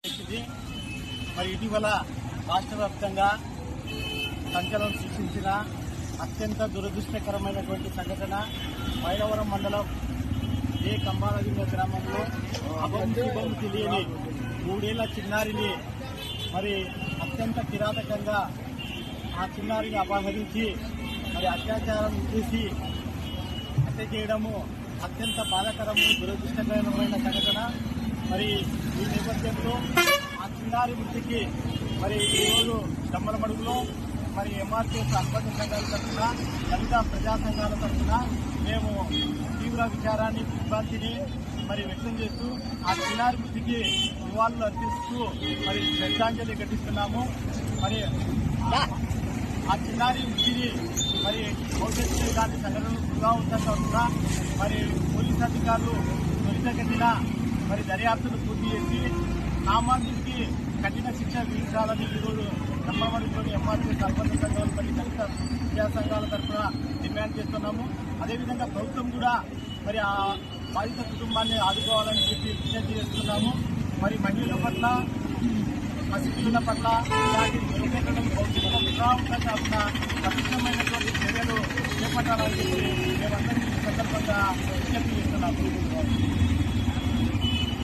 మరి ఇటీవల రాష్ట్ర వ్యాప్తంగా సంచలనం సృష్టించిన అత్యంత దురదృష్టకరమైనటువంటి సంఘటన మైలవరం మండలం కంబాలదింగ గ్రామంలో అభం తెలియని 3 ఏళ్ల చిన్నారిని మరి అత్యంత కిరాతకంగా ఆ చిన్నారిని అపహరించి మరి అత్యాచారం చేసి హత్య చేయడము అత్యంత బాధాకరము దురదృష్టకరమైన సంఘటన. మరి ఈ నేపథ్యంలో ఆ చిన్నారి మృతికి మరి ఈరోజు దమ్మలమడుగులో మరి ఎంఆర్పీఎస్ అనుబంధ సంఘాల తరఫున దళిత ప్రజా సంఘాల తరఫున మేము తీవ్ర విచారాన్ని విభ్రాంతిని మరి వ్యక్తం చేస్తూ ఆ చిన్నారి మృతికి నివాళులు అర్పిస్తూ మరి శ్రద్ధాంజలి ఘటిస్తున్నాము. మరి ఆ చిన్నారి మృతిని మరి భవిష్యత్తు ఇలాంటి సంఘటనలు పునరావృతంగా మరి పోలీసు అధికారులు త్వరితగతిన మరి దర్యాప్తును పూర్తి చేసి సామాన్యుడికి కఠిన శిక్ష విధించాలని ఈరోజు దమ్మలమడుగులోని ఎంఆర్పీఎస్ అనుబంధ సంఘాలు మరి దళిత విద్యా సంఘాల తరఫున డిమాండ్ చేస్తున్నాము. అదేవిధంగా ప్రభుత్వం కూడా మరి ఆ బాధిత కుటుంబాన్ని ఆదుకోవాలని చెప్పి విజ్ఞప్తి చేస్తున్నాము. మరి మహిళల పట్ల పసిపిల్లల పట్ల ఇలాంటి దుర్ఘటనలు భవిష్యత్తులో పునరావృతం కాకుండా కఠినమైనటువంటి చర్యలు చేపట్టాలని చెప్పి మేమందరికీ ఈ సందర్భంగా విజ్ఞప్తి చేస్తున్నాము.